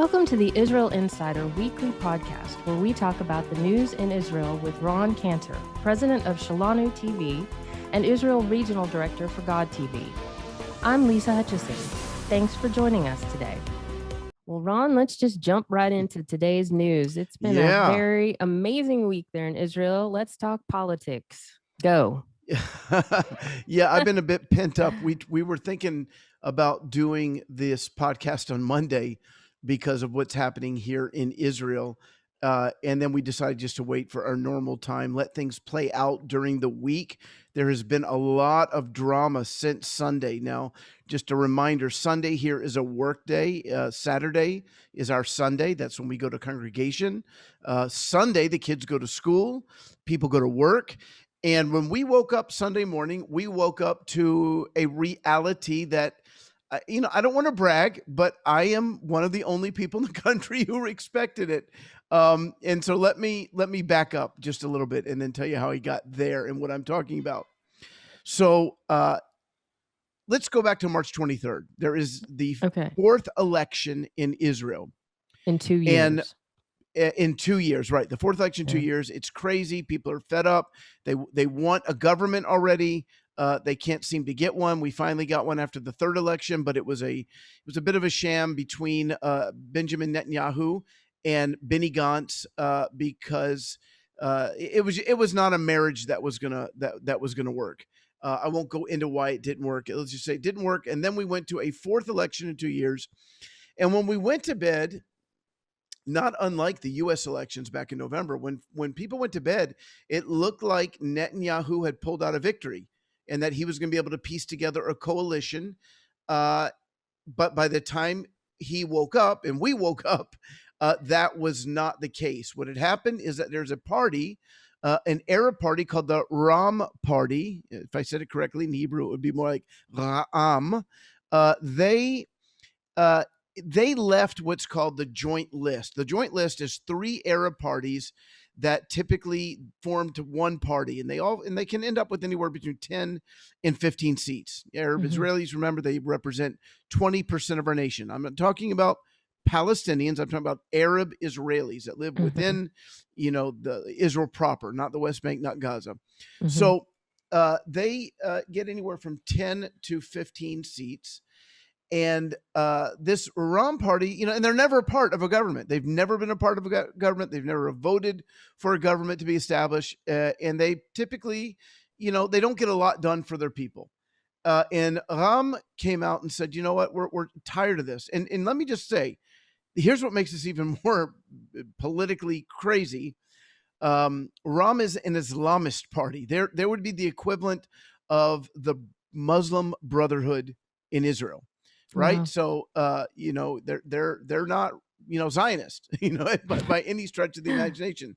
Welcome to the Israel Insider Weekly Podcast, where we talk about the news in Israel with Ron Cantor, president of Shalanu TV and Israel Regional Director for God TV. I'm Lisa Hutchison. Thanks for joining us today. Well, Ron, let's just jump right into today's news. It's been a very amazing week there in Israel. Let's talk politics. Go. Yeah, I've been a bit pent up. We were thinking about doing this podcast on Monday because of what's happening here in Israel. And then we decided just to wait for our normal time, let things play out during the week. There has been a lot of drama since Sunday. Now, just a reminder, Sunday here is a work day. Saturday is our Sunday. That's when we go to congregation. Sunday, the kids go to school, people go to work. And when we woke up Sunday morning, we woke up to a reality that, I don't want to brag, but I am one of the only people in the country who expected it. And so let me back up just a little bit and then tell you how he got there and what I'm talking about. So let's go back to March 23rd. There is the fourth election in Israel. In 2 years. And in 2 years, right? The fourth election, 2 years. It's crazy. People are fed up. They want a government already. They can't seem to get one. We finally got one after the third election, but it was a bit of a sham between Benjamin Netanyahu and Benny Gantz because it was not a marriage that was gonna work. I won't go into why it didn't work. Let's just say it didn't work. And then we went to a fourth election in 2 years. And when we went to bed, not unlike the U.S. elections back in November, when people went to bed, it looked like Netanyahu had pulled out a victory and that he was going to be able to piece together a coalition. But by the time he woke up and we woke up, that was not the case. What had happened is that there's a party, an Arab party called the Ram Party. If I said it correctly in Hebrew, it would be more like Ra'am. They left what's called the Joint List. The Joint List is 3 Arab parties that typically form to one party, and they can end up with anywhere between 10 and 15 seats. Arab Israelis, remember, they represent 20% of our nation. I'm not talking about Palestinians. I'm talking about Arab Israelis that live within, the Israel proper, not the West Bank, not Gaza. So they get anywhere from 10 to 15 seats. And this Ram party, and they're never a part of a government. They've never been a part of a government. They've never voted for a government to be established. And they typically, they don't get a lot done for their people. And Ram came out and said, you know what, we're tired of this. And let me just say, here's what makes this even more politically crazy. Ram is an Islamist party. There would be the equivalent of the Muslim Brotherhood in Israel. Right. Wow. So, they're not, Zionist, by any stretch of the imagination.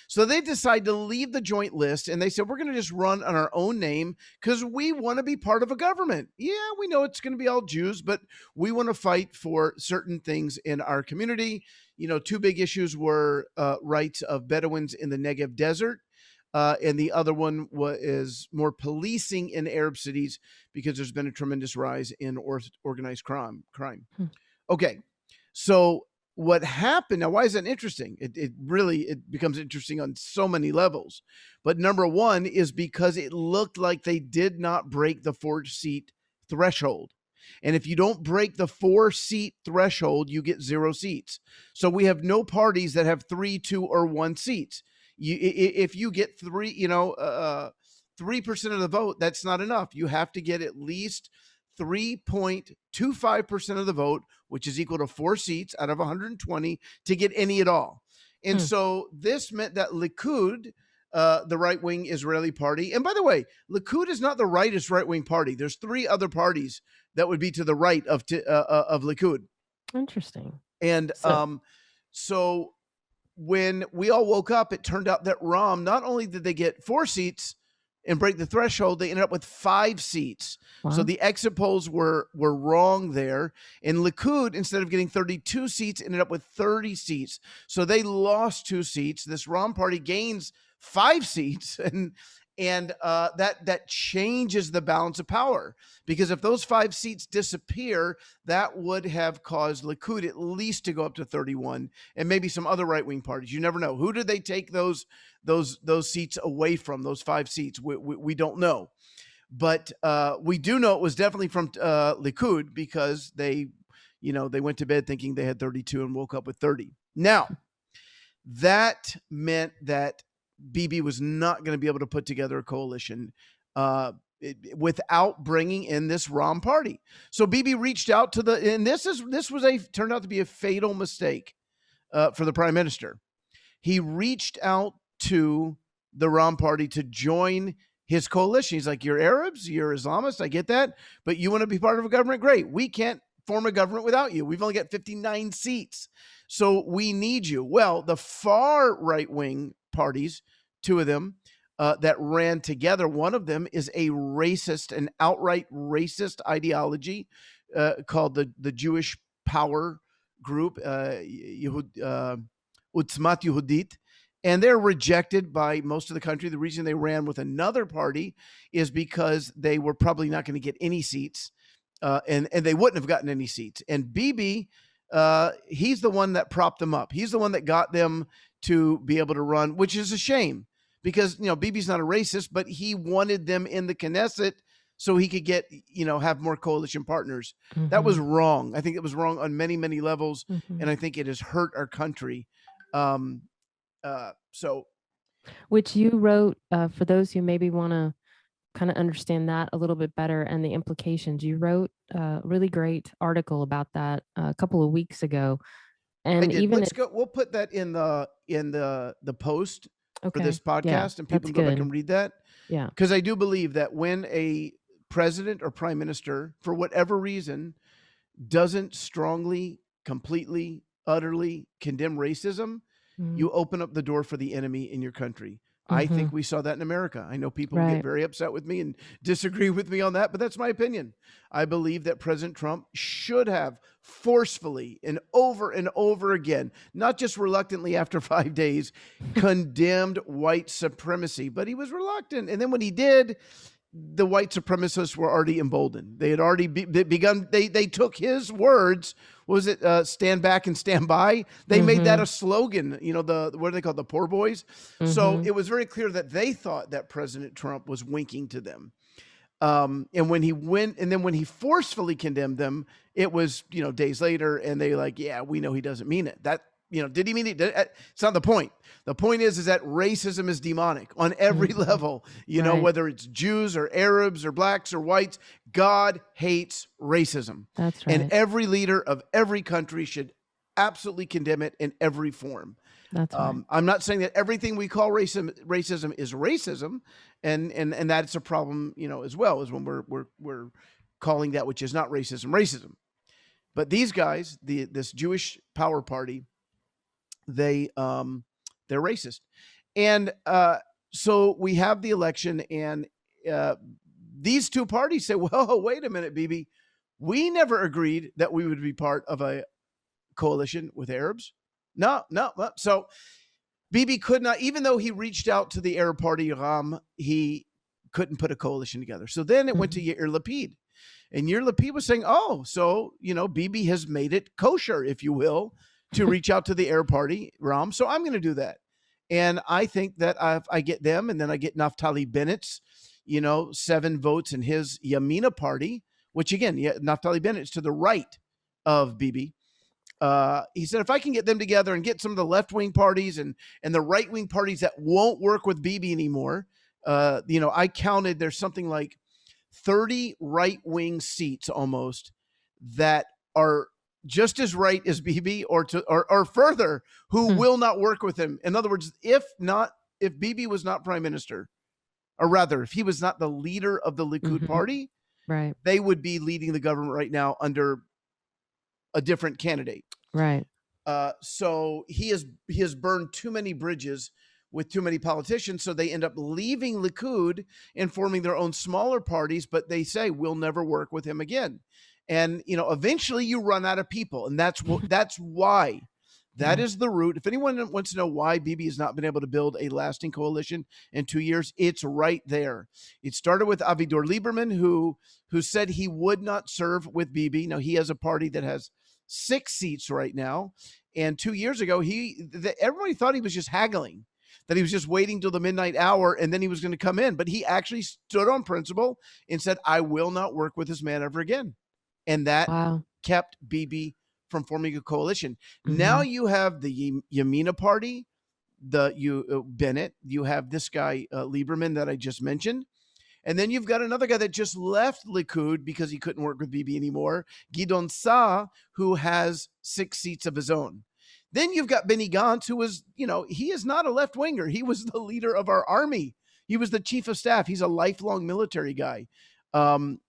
So they decide to leave the Joint List and they said, we're going to just run on our own name because we want to be part of a government. Yeah, we know it's going to be all Jews, but we want to fight for certain things in our community. 2 big issues were rights of Bedouins in the Negev desert. And the other one is more policing in Arab cities because there's been a tremendous rise in organized crime. Okay, so what happened? Now, why is that interesting? It really becomes interesting on so many levels. But number one is because it looked like they did not break the 4-seat threshold. And if you don't break the 4-seat threshold, you get 0 seats. So we have no parties that have 3, 2, or 1 seats. If you get 3% of the vote, that's not enough. You have to get at least 3.25% of the vote, which is equal to 4 seats out of 120 to get any at all. And so this meant that Likud, the right-wing Israeli party, and by the way, Likud is not the rightest right-wing party. There's 3 other parties that would be to the right of Likud. Interesting. And so when we all woke up, it turned out that Ram, not only did they get 4 seats and break the threshold, they ended up with 5 seats. Wow. So the exit polls were wrong there. And Likud, instead of getting 32 seats, ended up with 30 seats. So they lost 2 seats. This Ram party gains 5 seats. And that changes the balance of power, because if those 5 seats disappear, that would have caused Likud at least to go up to 31, and maybe some other right-wing parties. You never know. Who did they take those seats away from? Those 5 seats, we don't know, but we do know it was definitely from Likud, because they went to bed thinking they had 32 and woke up with 30. Now, that meant that Bibi was not going to be able to put together a coalition without bringing in this Ram party. So Bibi reached out to and this turned out to be a fatal mistake for the prime minister. He reached out to the Ram party to join his coalition. He's like, you're Arabs, you're Islamists, I get that, but you want to be part of a government? Great. We can't form a government without you. We've only got 59 seats. So we need you. Well, the far right-wing parties, 2 of them that ran together, one of them is an outright racist ideology called the Jewish Power Group, Utzmat Yehudit, and they're rejected by most of the country. The reason they ran with another party is because they were probably not going to get any seats, and they wouldn't have gotten any seats. And Bibi, he's the one that propped them up. He's the one that got them to be able to run, which is a shame, because Bibi's not a racist, but he wanted them in the Knesset so he could get have more coalition partners. Mm-hmm. That was wrong. I think it was wrong on many, many levels, mm-hmm. and I think it has hurt our country. Which you wrote, for those who maybe want to kind of understand that a little bit better and the implications. You wrote a really great article about that a couple of weeks ago. And even we'll put that in the post for this podcast, and people can go back and read that. Yeah. Because I do believe that when a president or prime minister, for whatever reason, doesn't strongly, completely, utterly condemn racism, mm-hmm. you open up the door for the enemy in your country. Mm-hmm. I think we saw that in America. I know people get very upset with me and disagree with me on that, but that's my opinion. I believe that President Trump should have forcefully and over again, not just reluctantly after 5 days, condemned white supremacy, but he was reluctant. And then when he did, the white supremacists were already emboldened. They had already begun. They took his words. What was it? Stand back and stand by. They mm-hmm. made that a slogan. What are they called? The poor boys. Mm-hmm. So it was very clear that they thought that President Trump was winking to them. And when he went, and then when he forcefully condemned them, it was days later, and they like, yeah, we know he doesn't mean it. That did he mean it? It's not the point. The point is that racism is demonic on every mm-hmm. level, whether it's Jews or Arabs or blacks or whites. God hates racism. That's right. And every leader of every country should absolutely condemn it in every form. That's right. I'm not saying that everything we call racism is racism, and that's a problem, as well, as when we're calling that which is not racism. But these guys, this Jewish Power Party, they're racist. And so we have the election, and these 2 parties say, well, wait a minute, Bibi, we never agreed that we would be part of a coalition with Arabs. No. So Bibi could not, even though he reached out to the Arab party, Ram, he couldn't put a coalition together. So then it went to Yair Lapid. And Yair Lapid was saying, so Bibi has made it kosher, if you will, to reach out to the Arab party, Ram. So I'm going to do that. And I think that I get them, and then I get Naftali Bennett's, 7 votes in his Yamina party, which again, Naftali Bennett's to the right of Bibi. He said, if I can get them together and get some of the left-wing parties and the right-wing parties that won't work with Bibi anymore, I counted, there's something like 30 right-wing seats almost that are just as right as Bibi or further, who will not work with him. In other words, if Bibi was not prime minister, or rather, if he was not the leader of the Likud mm-hmm. party, right, they would be leading the government right now under a different candidate. Right. So he has burned too many bridges with too many politicians. So they end up leaving Likud and forming their own smaller parties, but they say, we'll never work with him again. And, eventually you run out of people. And that's why That Yeah. is the root. If anyone wants to know why Bibi has not been able to build a lasting coalition in 2 years, it's right there. It started with Avigdor Lieberman, who said he would not serve with Bibi. Now he has a party that has 6 seats right now, and 2 years ago, everybody thought he was just haggling, that he was just waiting till the midnight hour and then he was going to come in. But he actually stood on principle and said, "I will not work with this man ever again," and that Wow. kept Bibi from forming a coalition. Now Mhm. you have the Yamina party, Bennett. You have this guy Lieberman that I just mentioned, and then you've got another guy that just left Likud because he couldn't work with Bibi anymore, Gidon Saar, who has 6 seats of his own. Then you've got Benny Gantz, who was, he is not a left winger. He was the leader of our army. He was the chief of staff. He's a lifelong military guy, and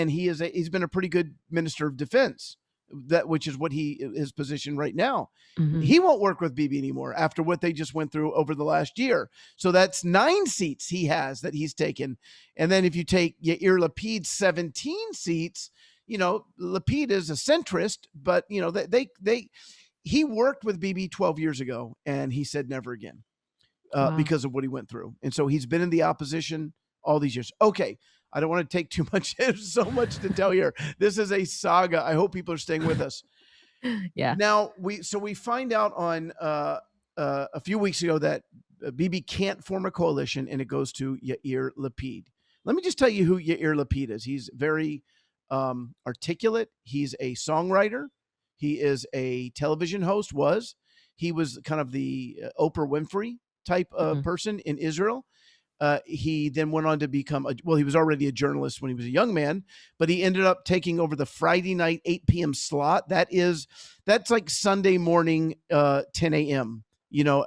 he's been a pretty good minister of defense. Which is what his position right now. Mhm. He won't work with Bibi anymore after what they just went through over the last year. So that's 9 seats he has that he's taken. And then if you take Yair Lapid's 17 seats, Lapid is a centrist, but he worked with Bibi 12 years ago and he said never again Wow. because of what he went through. And so he's been in the opposition all these years. Okay. I don't want to take too much. There's so much to tell here. This is a saga. I hope people are staying with us. Yeah. Now we find out on a few weeks ago that Bibi can't form a coalition, and it goes to Yair Lapid. Let me just tell you who Yair Lapid is. He's very articulate. He's a songwriter. He is a television host. He was kind of the Oprah Winfrey type of person in Israel. He then went on to become he was already a journalist when he was a young man, but he ended up taking over the Friday night 8 p.m. slot. That's like Sunday morning 10 a.m.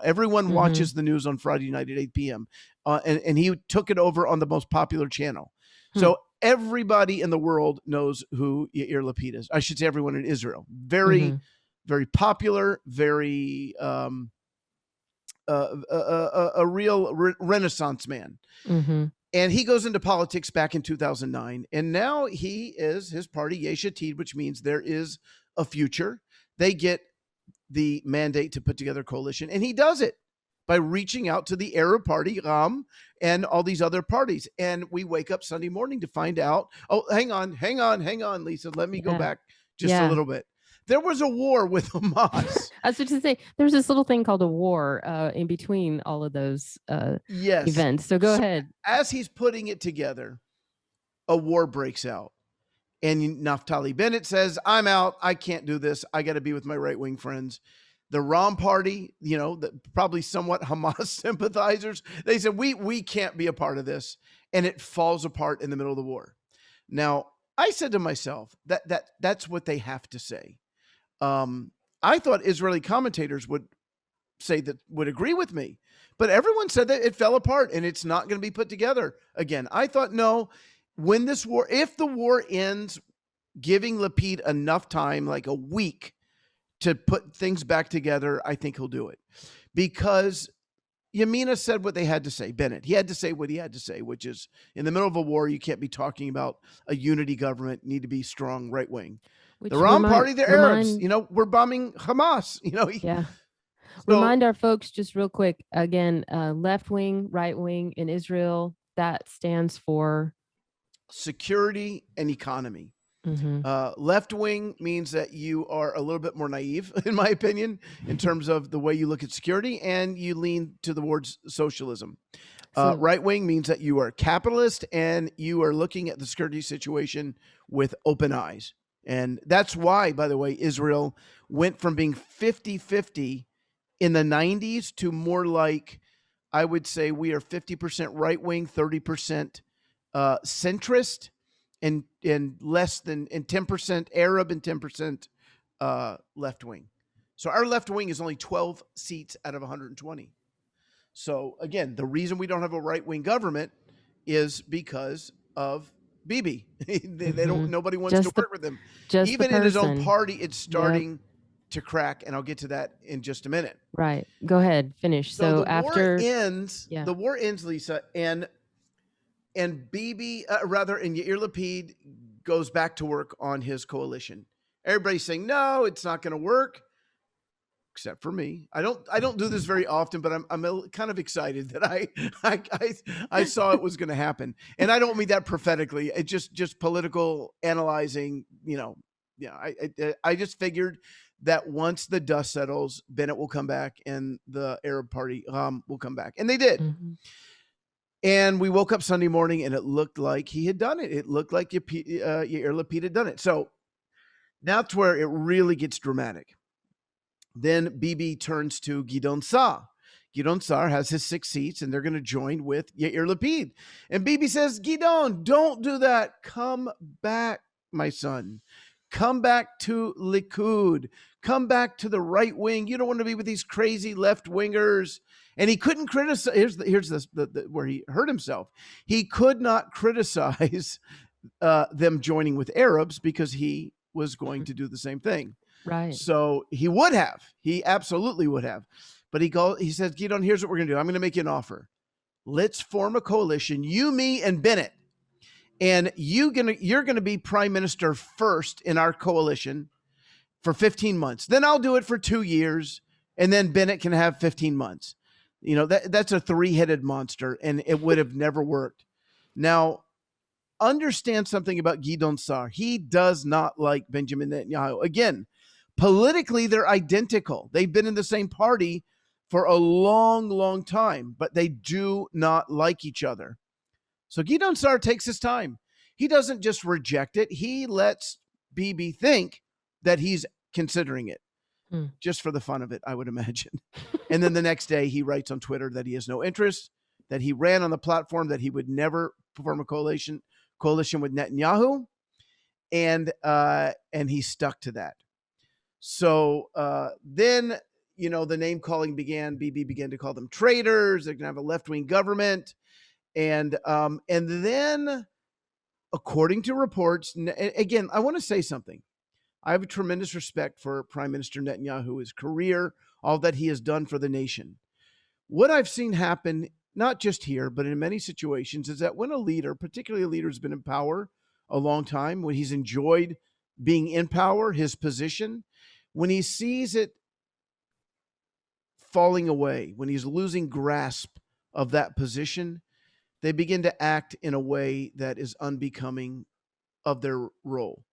Everyone watches the news on Friday night at 8 p.m. And he took it over on the most popular channel. So everybody in the world knows who Yair Lapid is. I should say everyone in Israel. Very, very popular, very a real Renaissance man. And he goes into politics back in 2009. And now his party, Yesh Atid, which means there is a future. They get the mandate to put together a coalition. And he does it by reaching out to the Arab party, Ram, and all these other parties. And we wake up Sunday morning to find out, hang on, Lisa. Let me go back just a little bit. There was a war with Hamas. I was just to say, there's this little thing called a war in between all of those events. So go ahead. As he's putting it together, a war breaks out. And Naftali Bennett says, "I'm out. I can't do this. I got to be with my right-wing friends." The Ram party, probably somewhat Hamas sympathizers, they said, we can't be a part of this. And it falls apart in the middle of the war. Now, I said to myself, that's what they have to say. I thought Israeli commentators would agree with me, but everyone said that it fell apart and it's not going to be put together again. I thought, no, if the war ends, giving Lapid enough time, like a week, to put things back together, I think he'll do it, because Yamina said what they had to say. Bennett, he had to say what he had to say, which is, in the middle of a war, you can't be talking about a unity government. You need to be strong right wing. The Ram party, the Arabs, we're bombing Hamas. Yeah. So, remind our folks just real quick again, left wing, right wing in Israel, that stands for security and economy. Left wing means that you are a little bit more naive, in my opinion, in terms of the way you look at security, and you lean towards socialism. Right wing means that you are capitalist and you are looking at the security situation with open eyes. And that's why, by the way, Israel went from being 50-50 in the 90s to more like, I would say we are 50% right wing, 30% centrist, and less than 10% Arab and 10% left wing. So our left wing is only 12 seats out of 120. So again, the reason we don't have a right wing government is because of Bibi. They don't. Nobody wants to work with him. Even in his own party, it's starting to crack, and I'll get to that in just a minute. Right. Go ahead. Finish. So the after war ends, Lisa, and Bibi, and Yair Lapid goes back to work on his coalition. Everybody's saying, no, it's not going to work. except for me. I don't do this very often, but I'm kind of excited that I saw it was going to happen, and I don't mean that prophetically. It just political analyzing. Yeah. I just figured that once the dust settles, Bennett will come back, and the Arab Party will come back, and they did. Mm-hmm. And we woke up Sunday morning, and it looked like he had done it. It looked like Yair Lapid had done it. So that's where it really gets dramatic. Then Bibi turns to Gideon Sa'ar. Gideon Sa'ar has his 6 seats, and they're going to join with Yair Lapid. And Bibi says, Gideon, don't do that. Come back, my son. Come back to Likud. Come back to the right wing. You don't want to be with these crazy left wingers. And he couldn't criticize. Here's where he hurt himself. He could not criticize them joining with Arabs because he was going to do the same thing. Right. So he would have. He absolutely would have. But he says, Gideon, here's what we're going to do. I'm going to make you an offer. Let's form a coalition, you, me, and Bennett. And you're going to be prime minister first in our coalition for 15 months. Then I'll do it for 2 years, and then Bennett can have 15 months. That's a 3-headed monster, and it would have never worked. Now, understand something about Gideon Sa'ar. He does not like Benjamin Netanyahu. Again, politically, they're identical. They've been in the same party for a long, long time, but they do not like each other. So Gideon Sa'ar takes his time. He doesn't just reject it. He lets Bibi think that he's considering it, just for the fun of it, I would imagine. And then the next day he writes on Twitter that he has no interest, that he ran on the platform that he would never form a coalition with Netanyahu, and he stuck to that. So then, the name calling began. Bibi began to call them traitors. They're going to have a left-wing government. And then, according to reports, again, I want to say something. I have a tremendous respect for Prime Minister Netanyahu, his career, all that he has done for the nation. What I've seen happen, not just here, but in many situations, is that when a leader, particularly a leader who's been in power a long time, when he's enjoyed being in power, his position, when he sees it falling away, when he's losing grasp of that position, they begin to act in a way that is unbecoming of their role.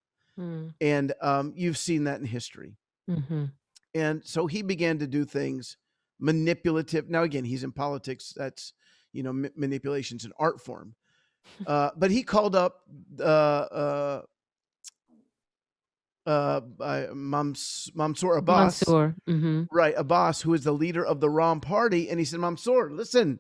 And you've seen that in history. Mm-hmm. And so he began to do things manipulative. Now, again, he's in politics. That's, manipulation's an art form. But he called up Mansour Abbas. Mm-hmm. Right, Abbas, who is the leader of the Ram party. And he said, Mansour, listen,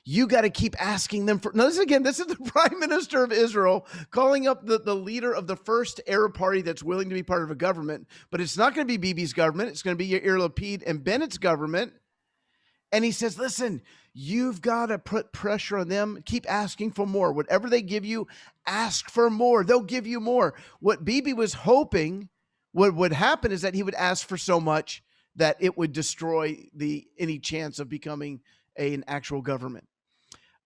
you got to keep asking them for. Now, this is the Prime Minister of Israel calling up the leader of the first Arab party that's willing to be part of a government. But it's not going to be Bibi's government. It's going to be Yair Lapid and Bennett's government. And he says, listen, you've got to put pressure on them. Keep asking for more. Whatever they give you, ask for more. They'll give you more. What Bibi was hoping what would happen is that he would ask for so much that it would destroy any chance of becoming an actual government.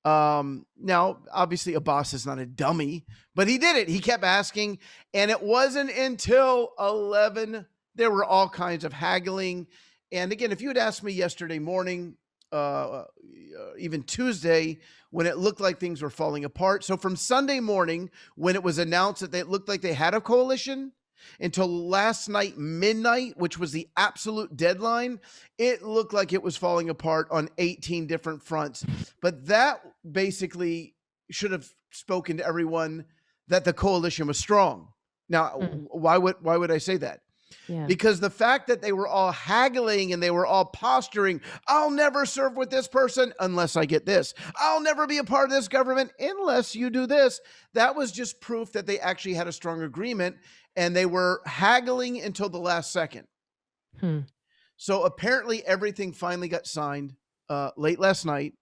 Now, obviously, Abbas is not a dummy, but he did it. He kept asking, and it wasn't until 11, there were all kinds of haggling. And again, if you had asked me yesterday morning, even Tuesday, when it looked like things were falling apart. So from Sunday morning, when it was announced that it looked like they had a coalition, until last night, midnight, which was the absolute deadline, it looked like it was falling apart on 18 different fronts. But that basically should have spoken to everyone that the coalition was strong. Now, why would I say that? Yeah. Because the fact that they were all haggling and they were all posturing, I'll never serve with this person unless I get this. I'll never be a part of this government unless you do this. That was just proof that they actually had a strong agreement, and they were haggling until the last second. So apparently everything finally got signed late last night.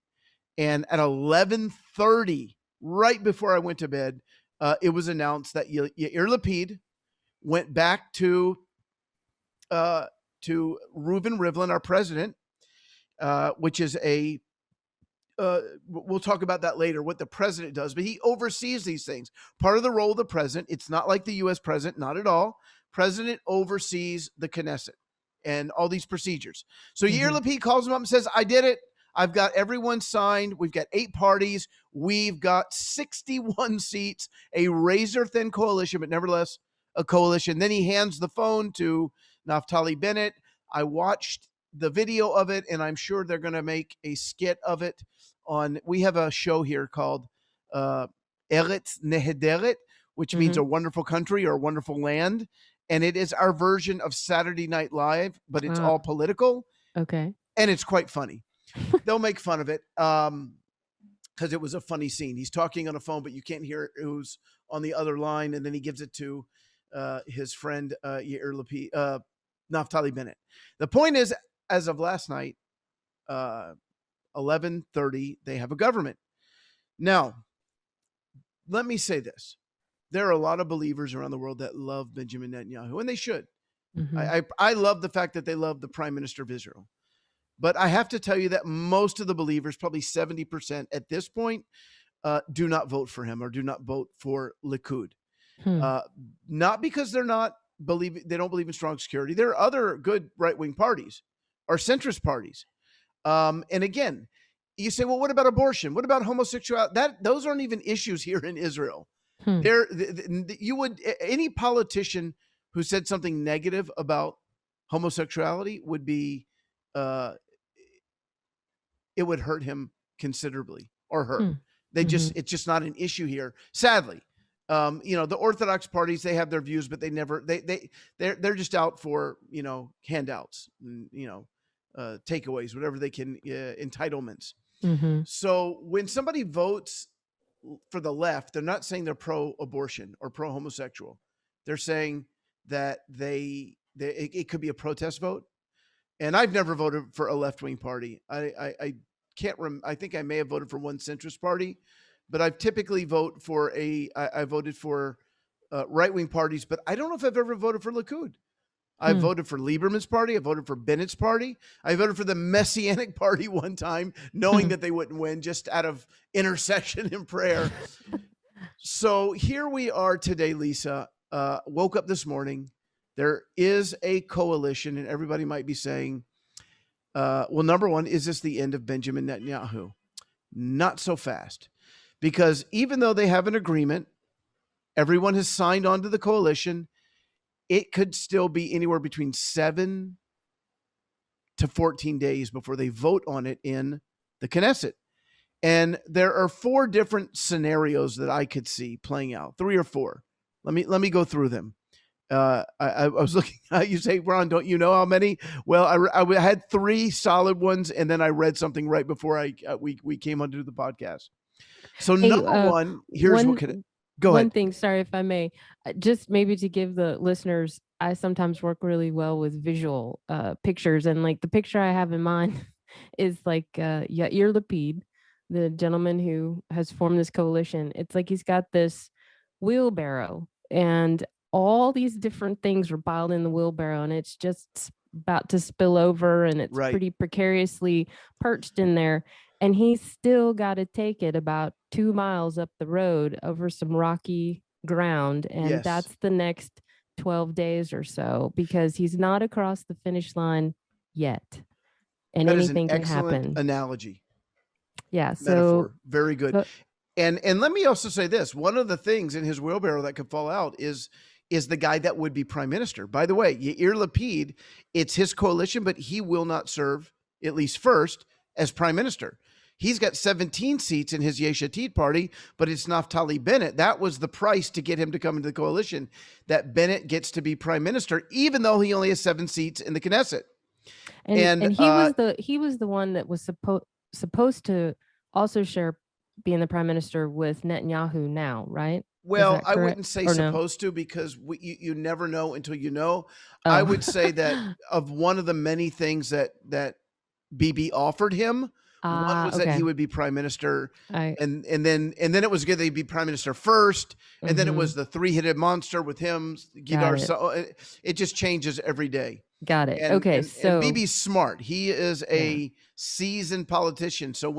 And at 11:30, right before I went to bed, it was announced that Yair Lapid went back to Reuven Rivlin, our president, which is we'll talk about that later, what the president does, but he oversees these things. Part of the role of the president, it's not like the U.S. president, not at all. President oversees the Knesset. and all these procedures. So Yair Mhm. Lapid calls him up and says, I did it. I've got everyone signed. We've got 8 parties. We've got 61 seats, a razor thin coalition, but nevertheless a coalition. Then he hands the phone to Naftali Bennett. I watched the video of it, and I'm sure they're going to make a skit of it we have a show here called Eretz Nehederet, which means Mhm. a wonderful country or a wonderful land. And it is our version of Saturday Night Live, but it's all political. Okay. And it's quite funny. They'll make fun of it because it was a funny scene. He's talking on a phone, but you can't hear who's on the other line. And then he gives it to his friend Yair Lapid, Naftali Bennett. The point is, as of last night, 11:30, they have a government. Now, let me say this. There are a lot of believers around the world that love Benjamin Netanyahu, and they should. Mhm. I love the fact that they love the prime minister of Israel. But I have to tell you that most of the believers, probably 70% at this point, do not vote for him or do not vote for Likud. Hmm. Not because they don't believe in strong security. There are other good right-wing parties or centrist parties. And again, you say, well, what about abortion? What about homosexuality? Those aren't even issues here in Israel. Hmm. Any politician who said something negative about homosexuality would be it would hurt him considerably or her. Hmm. It's just not an issue here. Sadly, the Orthodox parties, they have their views, but they're just out for, handouts, and, takeaways, whatever they can, entitlements. Mhm. So when somebody votes for the left, they're not saying they're pro-abortion or pro-homosexual. They're saying that it could be a protest vote. And I've never voted for a left-wing party. I can't I think I may have voted for one centrist party, but I've typically I voted for right-wing parties, but I don't know if I've ever voted for Likud. I voted for Lieberman's party. I voted for Bennett's party. I voted for the Messianic Party one time, knowing that they wouldn't win, just out of intercession and prayer. So here we are today, Lisa. Woke up this morning. There is a coalition, and everybody might be saying, well, number one, is this the end of Benjamin Netanyahu? Not so fast. Because even though they have an agreement, everyone has signed on to the coalition, it could still be anywhere between 7 to 14 days before they vote on it in the Knesset. And there are 4 different scenarios that I could see playing out, 3 or 4. Let me go through them. I was looking. You say, Ron, don't you know how many? Well, I had 3 solid ones, and then I read something right before we came on to the podcast. So Hey, number one, here's what could go one ahead. thing, sorry if I may, just maybe to give the listeners, I sometimes work really well with visual pictures, and like the picture I have in mind is like Yair Lapid, the gentleman who has formed this coalition. It's like he's got this wheelbarrow, and all these different things were piled in the wheelbarrow, and it's just about to spill over, and it's Right. pretty precariously perched in there. And he's still got to take it about 2 miles up the road over some rocky ground. And Yes. that's the next 12 days or so, because he's not across the finish line yet. And That is anything an can excellent happen. analogy. Yeah. Metaphor. So Very good. And let me also say this. One of the things in his wheelbarrow that could fall out is the guy that would be prime minister. By the way, Yair Lapid, it's his coalition, but he will not serve, at least first, as prime minister. He's got 17 seats in his Yesh Atid party, but it's Naftali Bennett. That was the price to get him to come into the coalition, that Bennett gets to be prime minister, even though he only has 7 seats in the Knesset. And he was the one that was supposed to also share being the prime minister with Netanyahu now, right? Well, I wouldn't say supposed to, because you never know until you know. Oh. I would say that of one of the many things that Bibi offered him, one was that he would be prime minister, and then it was good that he'd be prime minister first, and then it was the 3-headed monster with him, Gidar. So it just changes every day. Got it. And Bibi's smart. He is a seasoned politician. So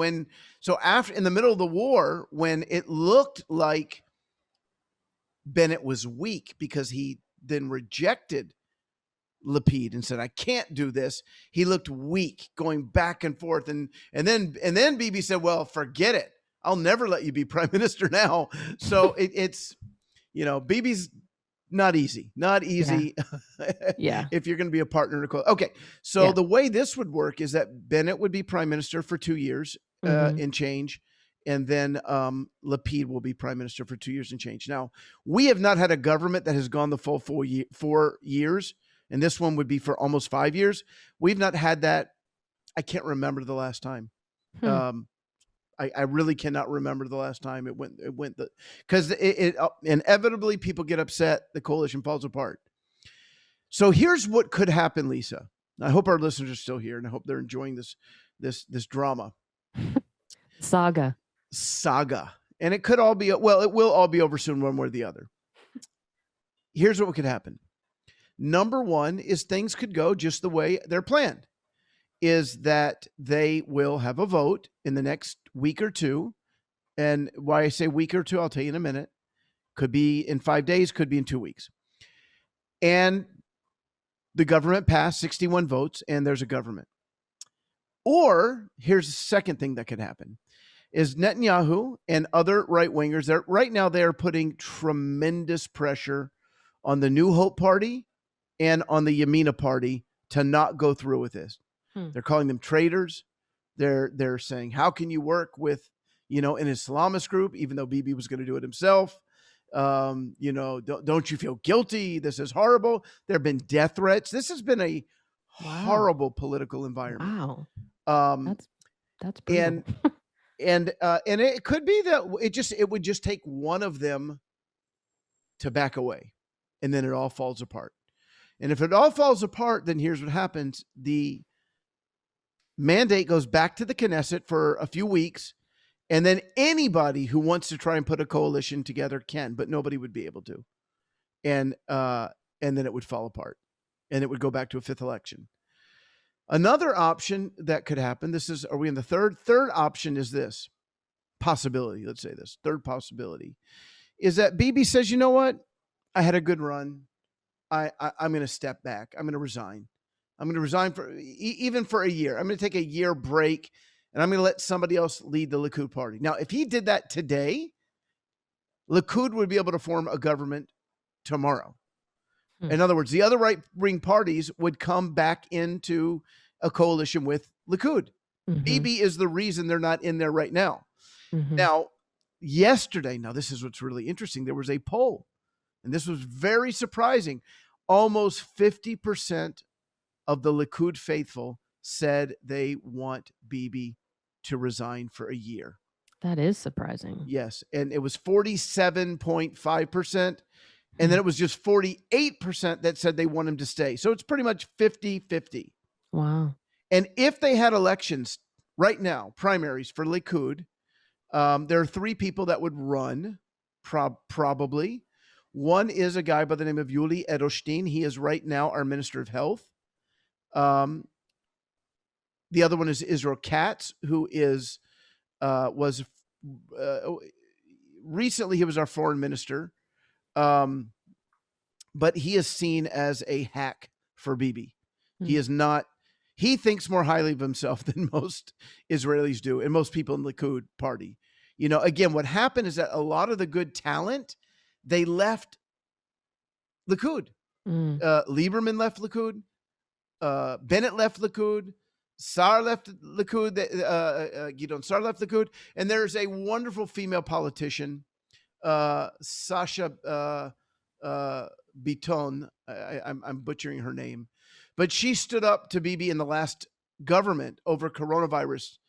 after, in the middle of the war, when it looked like Bennett was weak because he then rejected Lapid and said, I can't do this. He looked weak going back and forth. And then Bibi said, well, forget it. I'll never let you be prime minister now. So it's, Bibi's not easy. Yeah. If you're going to be a partner in a coalition. Okay. So the way this would work is that Bennett would be prime minister for 2 years and change. And then Lapid will be prime minister for 2 years and change. Now, we have not had a government that has gone the full 4 years. And this one would be for almost 5 years. We've not had that. I can't remember the last time. I really cannot remember the last time it went because it inevitably people get upset. The coalition falls apart. So here's what could happen, Lisa. I hope our listeners are still here, and I hope they're enjoying this drama. Saga. And it could all be, it will all be over soon, one way or the other. Here's what could happen. Number one is things could go just the way they're planned, is that they will have a vote in the next week or two. And why I say week or two, I'll tell you in a minute. Could be in 5 days, could be in 2 weeks. And the government passed 61 votes and there's a government. Or here's the second thing that could happen is Netanyahu and other right-wingers, right now they're putting tremendous pressure on the New Hope Party and on the Yamina Party to not go through with this. They're calling them traitors. They're saying, how can you work with, an Islamist group, even though Bibi was going to do it himself? Don't you feel guilty? This is horrible. There have been death threats. This has been a horrible political environment. Wow. That's brutal. And it could be that it would just take one of them to back away, and then it all falls apart. And if it all falls apart, then here's what happens. The mandate goes back to the Knesset for a few weeks, and then anybody who wants to try and put a coalition together can, but nobody would be able to. And then it would fall apart, and it would go back to a fifth election. Another option that could happen, are we in the third? Third option is this possibility. Let's say this third possibility is that Bibi says, you know what? I had a good run. I'm going to step back. I'm going to resign. I'm going to resign even for a year. I'm going to take a year break, and I'm going to let somebody else lead the Likud party. Now, if he did that today, Likud would be able to form a government tomorrow. In other words, the other right-wing parties would come back into a coalition with Likud. Bibi is the reason they're not in there right now. Now, yesterday, this is what's really interesting. There was a poll, and this was very surprising. Almost 50% of the Likud faithful said they want Bibi to resign for a year. That is surprising. Yes, and it was 47.5%. And then it was just 48% that said they want him to stay. So it's pretty much 50-50. Wow. And if they had elections right now, primaries for Likud, there are 3 people that would run, probably. One is a guy by the name of Yuli Edelstein. He is right now our Minister of Health. The other one is Israel Katz, who recently he was our foreign minister. But he is seen as a hack for Bibi. He is not, he thinks more highly of himself than most Israelis do, and most people in the Likud party. Again, what happened is that a lot of the good talent, they left Likud. Lieberman left Likud. Bennett left Likud. Sar left Likud. Gideon Sar left Likud. And there's a wonderful female politician, Sasha Biton. I'm butchering her name, but she stood up to Bibi in the last government over coronavirus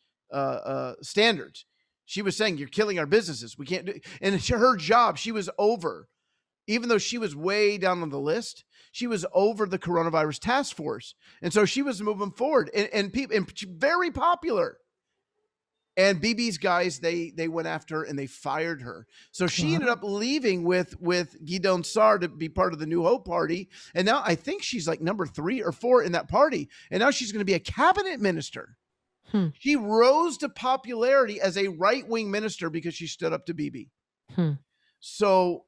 standards. She was saying, you're killing our businesses. We can't do it. And it's her job. She was over, even though she was way down on the list, she was over the coronavirus task force. And so she was moving forward and very popular. And Bibi's guys, they went after her and they fired her. So she ended up leaving with Gideon Sar to be part of the New Hope party. And now I think she's like number 3 or 4 in that party. And now she's going to be a cabinet minister. She rose to popularity as a right-wing minister because she stood up to Bibi. So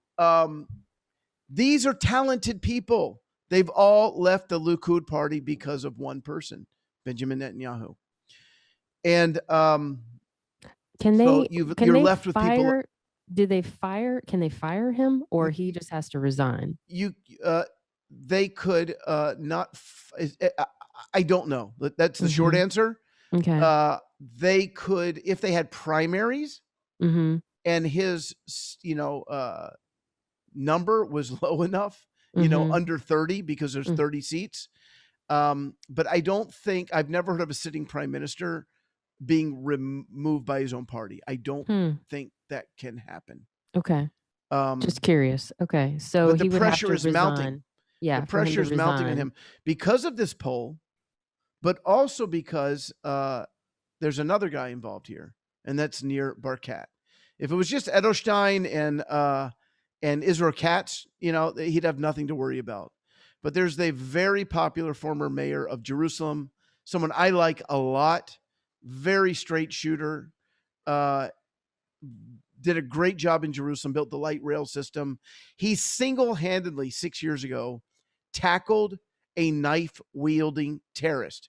these are talented people. They've all left the Likud party because of one person, Benjamin Netanyahu. And Can so they you're left with people. fire? Can they fire him, or he just has to resign? They could not. I don't know. That's the short answer. Okay. They could, if they had primaries Mm-hmm. and his, number was low enough, Mm-hmm. under 30, because there's 30 seats. But I've never heard of a sitting prime minister being removed by his own party. I don't think that can happen. Okay. Just curious. Okay. So but the he would pressure have is to resign. mounting. Yeah. The pressure is mounting on him because of this poll, but also because there's another guy involved here, and that's Nir Barkat. If it was just Edelstein and Israel Katz, he'd have nothing to worry about. But there's a very popular former mayor of Jerusalem, someone I like a lot, very straight shooter, did a great job in Jerusalem, built the light rail system. He single-handedly 6 years ago tackled a knife-wielding terrorist.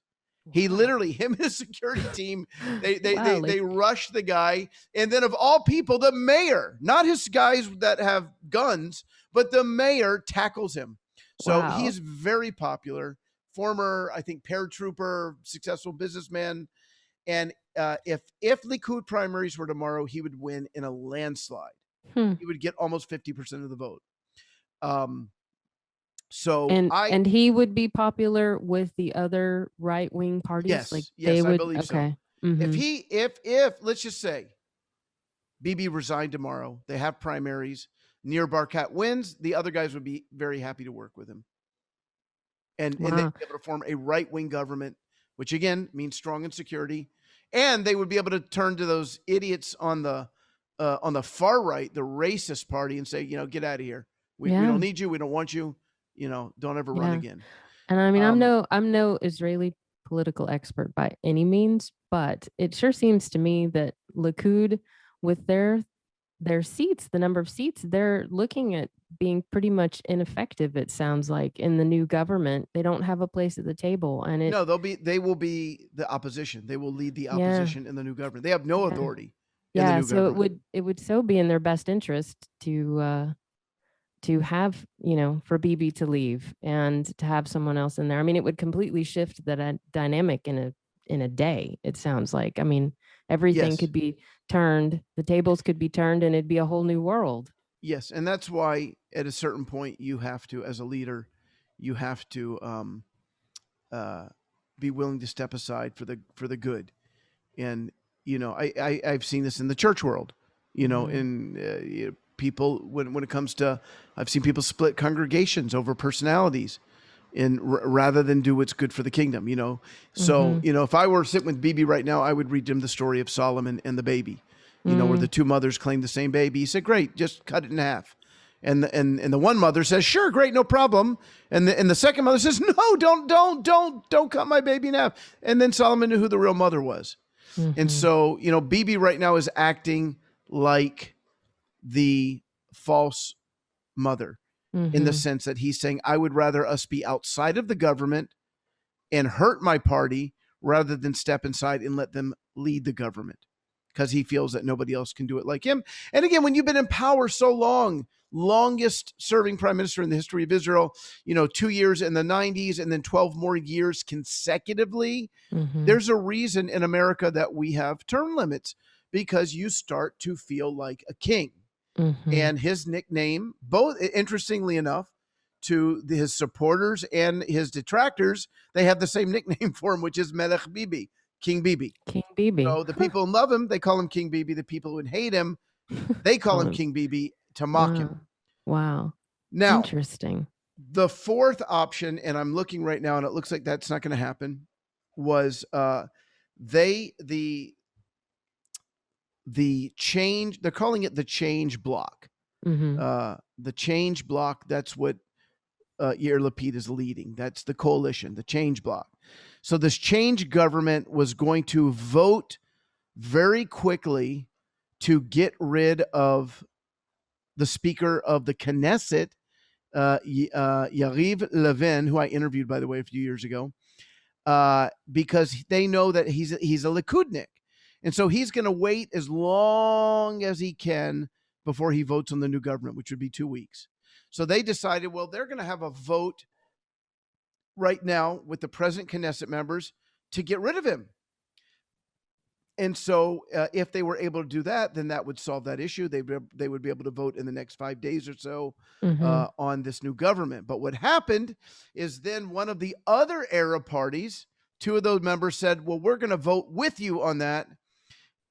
He literally, him and his security team, they rushed the guy. And then of all people, the mayor, not his guys that have guns, but the mayor tackles him. So he's very popular, former, I think, paratrooper, successful businessman. And if Likud primaries were tomorrow, he would win in a landslide. He would get almost 50% of the vote. And he would be popular with the other right-wing parties. Yes, they would. I believe so. Mm-hmm. If let's just say Bibi resigned tomorrow, they have primaries, Nir Barkat wins, the other guys would be very happy to work with him, and they'd be able to form a right-wing government, which again means strong insecurity, and they would be able to turn to those idiots on the far right, the racist party, and say, get out of here. We don't need you. We don't want you. Don't ever run again. And I mean, I'm no Israeli political expert by any means, but it sure seems to me that Likud, with their seats, the number of seats, they're looking at being pretty much ineffective. It sounds like in the new government, they don't have a place at the table. And they will be the opposition. They will lead the opposition in the new government. They have no authority. In the new government. it would so be in their best interest to have, for Bibi to leave and to have someone else in there. I mean, it would completely shift the dynamic in a day. It sounds like, I mean, everything could be turned, the tables could be turned, and it'd be a whole new world. Yes. And that's why at a certain point you have to, as a leader, you have to be willing to step aside for the good. And, I've seen this in the church world, in people when it comes to, I've seen people split congregations over personalities and rather than do what's good for the kingdom, So, if I were sitting with Bibi right now, I would read him the story of Solomon and the baby, where the two mothers claim the same baby. He said, great, just cut it in half. And the one mother says, sure, great, no problem. And the second mother says, no, don't cut my baby in half. And then Solomon knew who the real mother was. And so, Bibi right now is acting like the false mother in the sense that he's saying, I would rather us be outside of the government and hurt my party rather than step inside and let them lead the government, because he feels that nobody else can do it like him. And again, when you've been in power so long, longest serving prime minister in the history of Israel, 2 years in the 90s and then 12 more years consecutively, there's a reason in America that we have term limits, because you start to feel like a king. And his nickname, both interestingly enough, to his supporters and his detractors, they have the same nickname for him, which is Melech Bibi, King Bibi. King Bibi. So the people who love him, they call him King Bibi. The people who hate him, they call him King Bibi to mock him. Wow. Now, interesting. The fourth option, and I'm looking right now, and it looks like that's not going to happen, was the change, they're calling it the change block. The change block, that's what Yair Lapid is leading. That's the coalition, the change block. So this change government was going to vote very quickly to get rid of the Speaker of the Knesset, Yariv Levin, who I interviewed, by the way, a few years ago, because they know that he's a Likudnik. And so he's going to wait as long as he can before he votes on the new government, which would be 2 weeks. So they decided, well, they're going to have a vote right now with the present Knesset members to get rid of him. And so if they were able to do that, then that would solve that issue. They would be able to vote in the next 5 days or so on this new government. But what happened is then one of the other Arab parties, 2 of those members said, well, we're going to vote with you on that.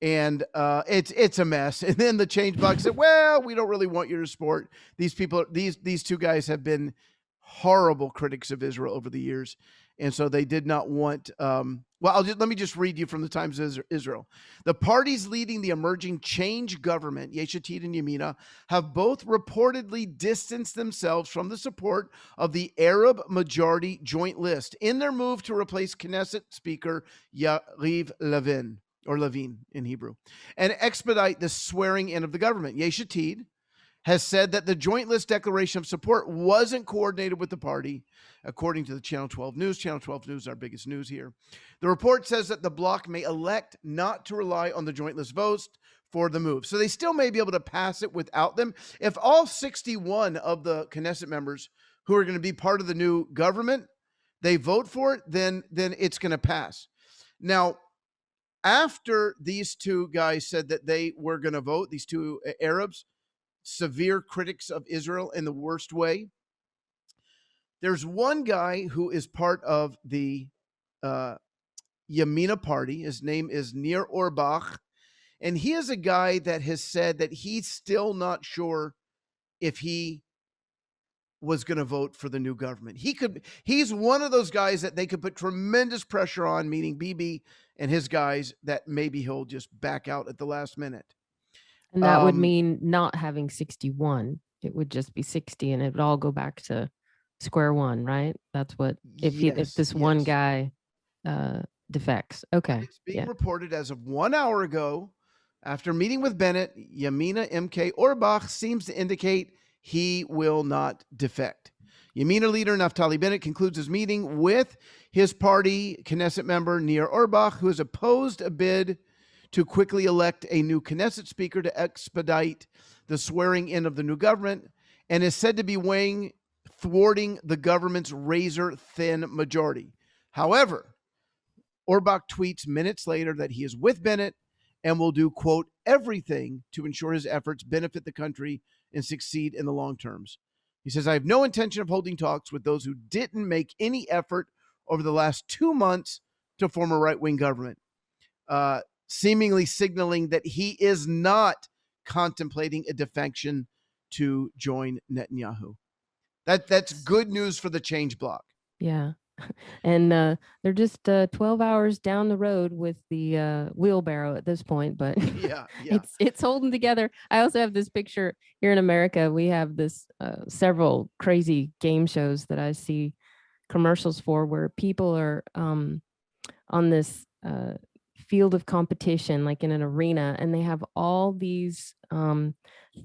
And it's a mess. And then the change bloc said, well, we don't really want you to support these people. These 2 guys have been horrible critics of Israel over the years. And so they did not want, let me just read you from the Times of Israel. The parties leading the emerging change government, Yesh Atid and Yamina, have both reportedly distanced themselves from the support of the Arab majority joint list in their move to replace Knesset Speaker Yariv Levin, or Levin in Hebrew, and expedite the swearing in of the government. Yesh Atid has said that the joint list declaration of support wasn't coordinated with the party, according to the Channel 12 News. Channel 12 News is our biggest news here. The report says that the bloc may elect not to rely on the joint list votes for the move. So they still may be able to pass it without them. If all 61 of the Knesset members who are going to be part of the new government, they vote for it, then it's going to pass. Now, after these 2 guys said that they were going to vote, these 2 Arabs, severe critics of Israel in the worst way, there's one guy who is part of the Yamina party. His name is Nir Orbach. And he is a guy that has said that he's still not sure if he was going to vote for the new government. He's one of those guys that they could put tremendous pressure on, meaning Bibi and his guys, that maybe he'll just back out at the last minute. And that would mean not having 61. It would just be 60, and it would all go back to square one, right? That's what, if this one guy defects. Okay. It's being reported as of 1 hour ago, after meeting with Bennett, Yamina MK Orbach seems to indicate he will not defect. Yamina leader Naftali Bennett concludes his meeting with his party Knesset member Nir Orbach, who has opposed a bid to quickly elect a new Knesset speaker to expedite the swearing in of the new government, and is said to be thwarting the government's razor-thin majority. However, Orbach tweets minutes later that he is with Bennett and will do, quote, everything to ensure his efforts benefit the country and succeed in the long terms. He says, I have no intention of holding talks with those who didn't make any effort over the last 2 months to form a right-wing government. Seemingly signaling that he is not contemplating a defection to join Netanyahu. That's good news for the change bloc. Yeah. And they're just 12 hours down the road with the wheelbarrow at this point, but yeah. It's holding together. I also have this picture here in America. We have this several crazy game shows that I see commercials for, where people are on this field of competition, like in an arena, and they have all these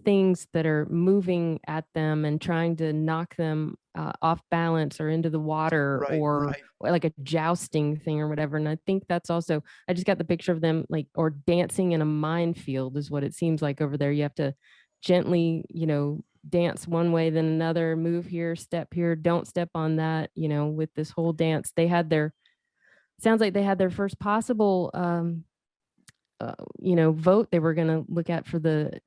things that are moving at them and trying to knock them off balance or into the water, or like a jousting thing or whatever. And I think that's also, I just got the picture of them or dancing in a minefield is what it seems like over there. You have to gently, dance one way, then another, move here, step here, don't step on that, with this whole dance. Sounds like they had their first possible, vote they were going to look at for the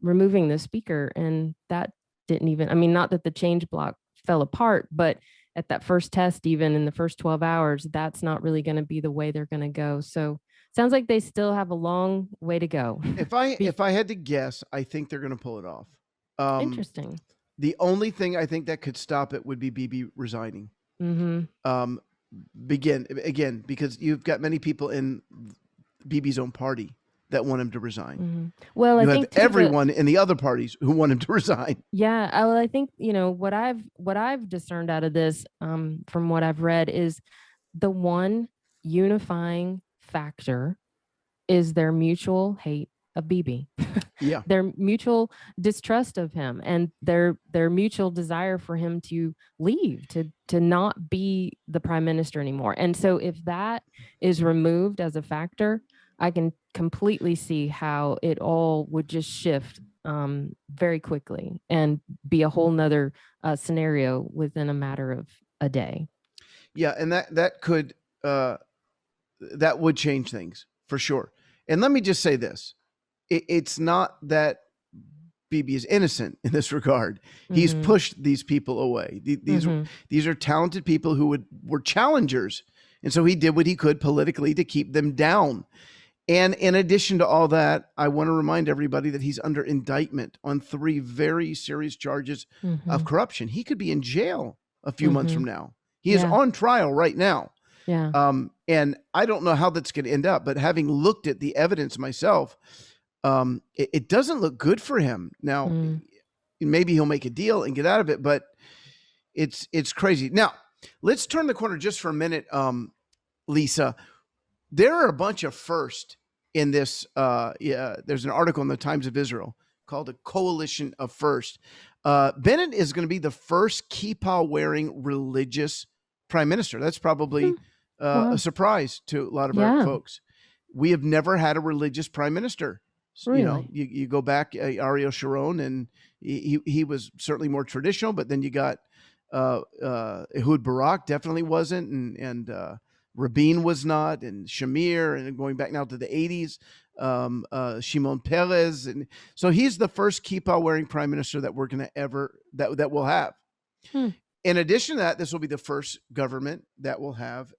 removing the speaker. And that didn't even, not that the change block fell apart, but at that first test, even in the first 12 hours, that's not really going to be the way they're going to go. So sounds like they still have a long way to go. If I had to guess, I think they're going to pull it off. Interesting. The only thing I think that could stop it would be Bibi resigning. Mm-hmm. Again, because you've got many people in Bibi's own party that want him to resign. Mm-hmm. Well, I think everyone in the other parties who want him to resign. Yeah, well, I think what I've discerned out of this, from what I've read, is the one unifying factor is their mutual hate of Bibi. Yeah. Their mutual distrust of him, and their mutual desire for him to leave, to not be the prime minister anymore. And so if that is removed as a factor, I can completely see how it all would just shift very quickly and be a whole nother scenario within a matter of a day. Yeah, and that could that would change things for sure. And let me just say this: it's not that Bibi is innocent in this regard. He's pushed these people away. These are talented people who were challengers, and so he did what he could politically to keep them down. And in addition to all that, I want to remind everybody that he's under indictment on 3 very serious charges of corruption. He could be in jail a few months from now. He is on trial right now. Yeah. And I don't know how that's going to end up, but having looked at the evidence myself, it doesn't look good for him. Now, maybe he'll make a deal and get out of it, but it's crazy. Now, let's turn the corner just for a minute, Lisa. There are a bunch of firsts in this. There's an article in the Times of Israel called "A Coalition of First." Bennett is going to be the first kippah-wearing religious prime minister. That's probably a surprise to a lot of our folks. We have never had a religious prime minister. Really? You know, you go back, Ariel Sharon, and he was certainly more traditional. But then you got Ehud Barak, definitely wasn't, and Rabin was not, and Shamir, and going back now to the 80s, Shimon Peres. And so he's the first kippah-wearing prime minister that we're going to ever, that we'll have. In addition to that, this will be the first government that will have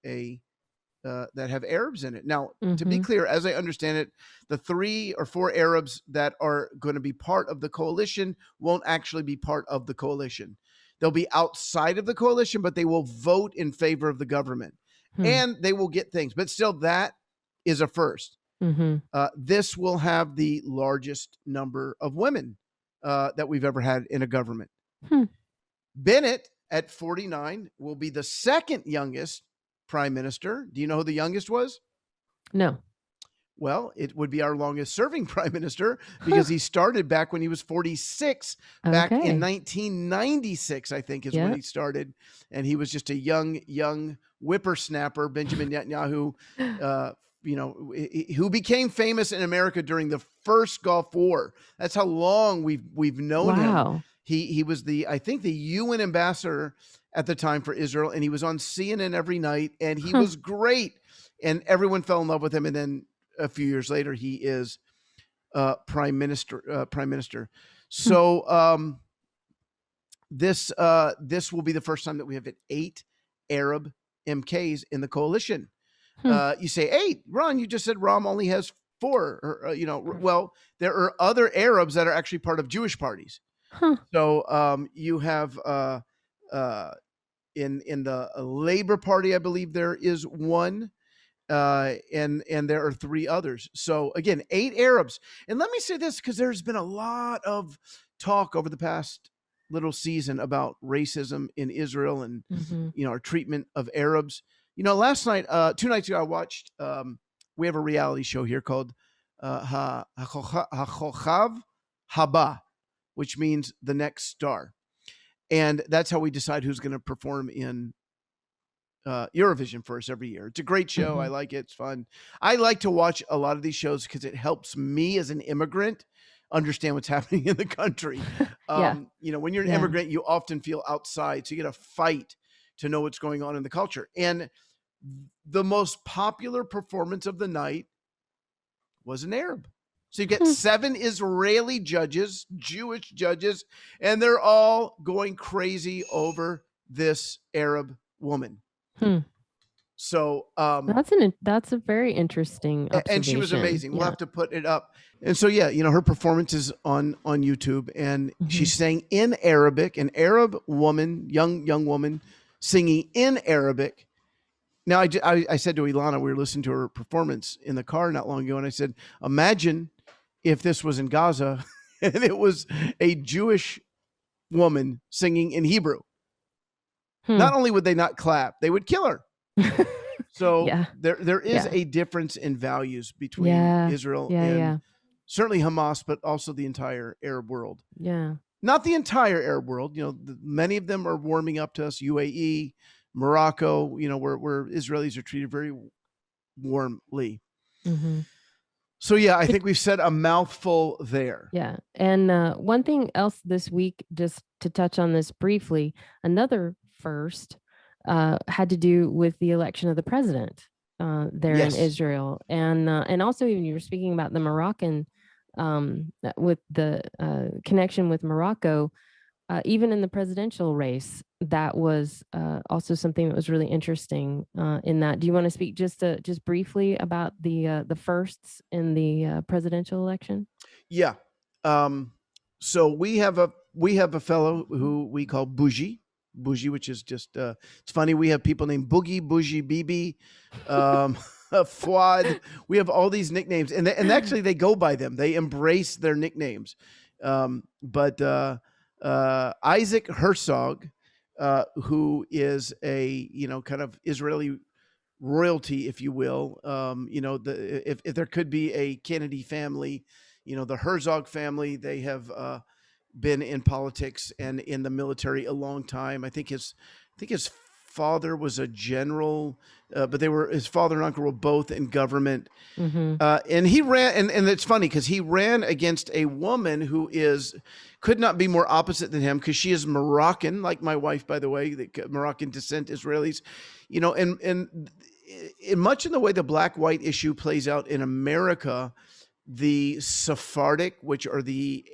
that have Arabs in it. Now, to be clear, as I understand it, the 3 or 4 Arabs that are going to be part of the coalition won't actually be part of the coalition. They'll be outside of the coalition, but they will vote in favor of the government. And they will get things, but still, that is a first. This will have the largest number of women that we've ever had in a government. Bennett, at 49, will be the second youngest prime minister. Do you know who the youngest was? No. Well, it would be our longest serving prime minister, because he started back when he was 46, back in 1996, I think is when he started. And he was just a young whippersnapper, Benjamin Netanyahu, who became famous in America during the first Gulf War. That's how long we've known him. He was I think the UN ambassador at the time for Israel, and he was on CNN every night, and he was great, and everyone fell in love with him. And then a few years later, he is prime minister. So this will be the first time that we have 8 Arab MKs in the coalition. You say 8, Ron? You just said Ram only has 4. Well, there are other Arabs that are actually part of Jewish parties. So you have in the Labor Party, I believe there is 1. And there are 3 others. So again, 8 Arabs. And let me say this, because there's been a lot of talk over the past little season about racism in Israel and our treatment of Arabs. Last night, 2 nights ago, I watched. We have a reality show here called HaKochav Haba, which means the next star, and that's how we decide who's going to perform in Eurovision for us every year. It's a great show. I like it. It's fun. I like to watch a lot of these shows because it helps me as an immigrant understand what's happening in the country. When you're an immigrant, you often feel outside, so you got to fight to know what's going on in the culture. And the most popular performance of the night was an Arab. So you get 7 Israeli judges, Jewish judges, and they're all going crazy over this Arab woman. So that's a very interesting observation. And she was amazing. We'll have to put it up. And so her performance is on YouTube, and she's saying in Arabic, an Arab woman, young woman, singing in Arabic. Now, I said to Ilana, we were listening to her performance in the car not long ago, and I said, imagine if this was in Gaza and it was a Jewish woman singing in Hebrew. Not only would they not clap, they would kill her. So there is a difference in values between Israel certainly Hamas, but also the entire Arab world. Yeah. Not the entire Arab world. Many of them are warming up to us. UAE, Morocco, where Israelis are treated very warmly. Mm-hmm. So, yeah, I think we've said a mouthful there. Yeah. And one thing else this week, just to touch on this briefly, another first had to do with the election of the president there Yes. in Israel. And also, even you were speaking about the Moroccan, with the connection with Morocco. Even in the presidential race, that was also something that was really interesting in that. Do you want to speak just briefly about the firsts in the presidential election? Yeah. So we have a fellow who we call Bougie, which is just it's funny. We have people named Boogie, Bougie, Bibi, Fuad. We have all these nicknames, and actually they go by them. They embrace their nicknames. But Isaac Herzog, who is a kind of Israeli royalty, if you will. If there could be a Kennedy family, the Herzog family, they have been in politics and in the military a long time. I think his father was a general, but his father and uncle were both in government. Mm-hmm. And he ran, and it's funny because he ran against a woman who could not be more opposite than him, because she is Moroccan, like my wife, by the way, the Moroccan descent Israelis, and in much in the way the black-white issue plays out in America, the Sephardic, which are the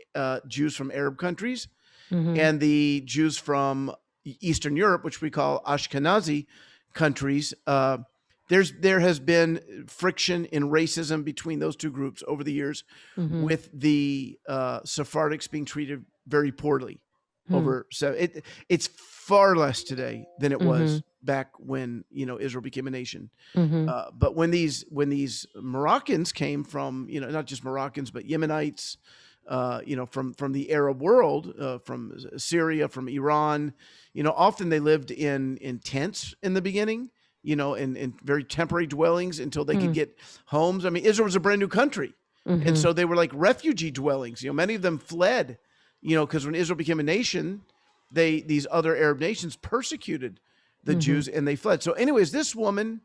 Jews from Arab countries, Mm-hmm. and the Jews from Eastern Europe, which we call Ashkenazi countries, there has been friction and racism between those two groups over the years, Mm-hmm. with the Sephardics being treated very poorly. So it's far less today than it was back when Israel became a nation. Mm-hmm. But when these Moroccans came from, not just Moroccans but Yemenites, from the Arab world, from Syria, from Iran, often they lived in tents in the beginning, in very temporary dwellings until they could get homes. I mean, Israel was a brand new country. Mm-hmm. And so they were like refugee dwellings. Many of them fled, because when Israel became a nation, these other Arab nations persecuted the Jews, and they fled. So anyways, this woman,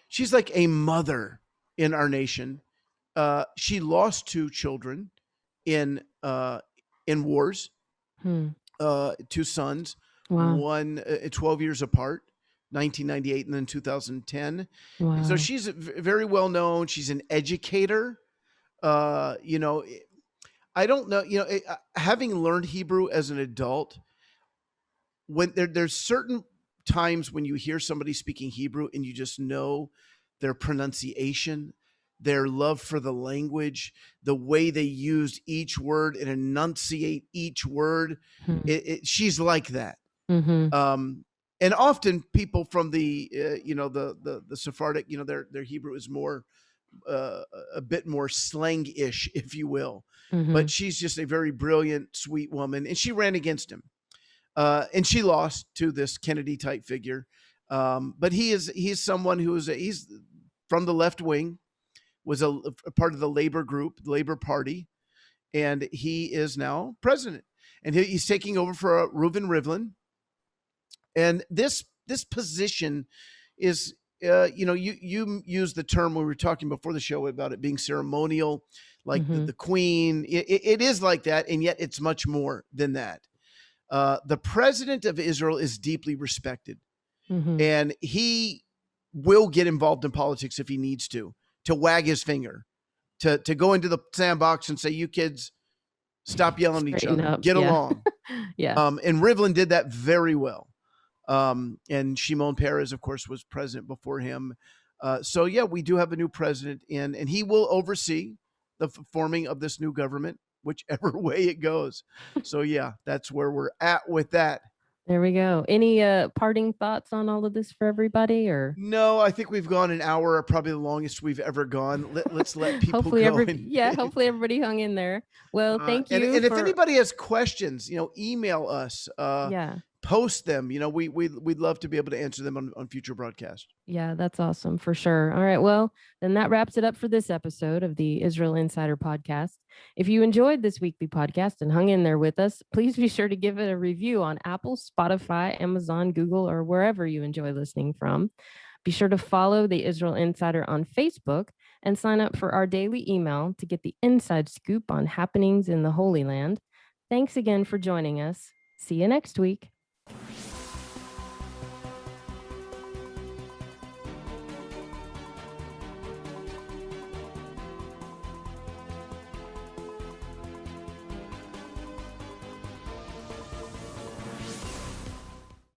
she's like a mother in our nation. She lost 2 children in wars, 2 sons, Wow. one 12 years apart, 1998 and then 2010. Wow. And so she's very well known. She's an educator. I don't know, having learned Hebrew as an adult, when there's certain times when you hear somebody speaking Hebrew and you just know their pronunciation, their love for the language, the way they use each word and enunciate each word. She's like that. Mm-hmm. And often people from the Sephardic, their Hebrew is more a bit more slang-ish, if you will. Mm-hmm. But she's just a very brilliant, sweet woman, and she ran against him, and she lost to this Kennedy type figure. But he's someone he's from the left wing, was a part of the labor group, the Labor Party, and he is now president, and he's taking over for Reuven Rivlin. And this position is, you used the term when we were talking before the show about it being ceremonial, like the queen. It is like that, and yet it's much more than that. The president of Israel is deeply respected, and he will get involved in politics if he needs to wag his finger, to go into the sandbox and say, "You kids, stop yelling at each other, get along." Yeah. And Rivlin did that very well. And Shimon Peres, of course, was president before him. So yeah, we do have a new president, and he will oversee the forming of this new government, whichever way it goes. So yeah, that's where we're at with that. There we go. Any parting thoughts on all of this for everybody, or? No, I think we've gone an hour, probably the longest we've ever gone. Let's let people hopefully go. Hopefully everybody hung in there. Well, thank you. And if anybody has questions, email us. Yeah. post them. We'd love to be able to answer them on future broadcasts. Yeah, that's awesome for sure. All right. Well, then that wraps it up for this episode of the Israel Insider Podcast. If you enjoyed this weekly podcast and hung in there with us, please be sure to give it a review on Apple, Spotify, Amazon, Google, or wherever you enjoy listening from. Be sure to follow the Israel Insider on Facebook and sign up for our daily email to get the inside scoop on happenings in the Holy Land. Thanks again for joining us. See you next week.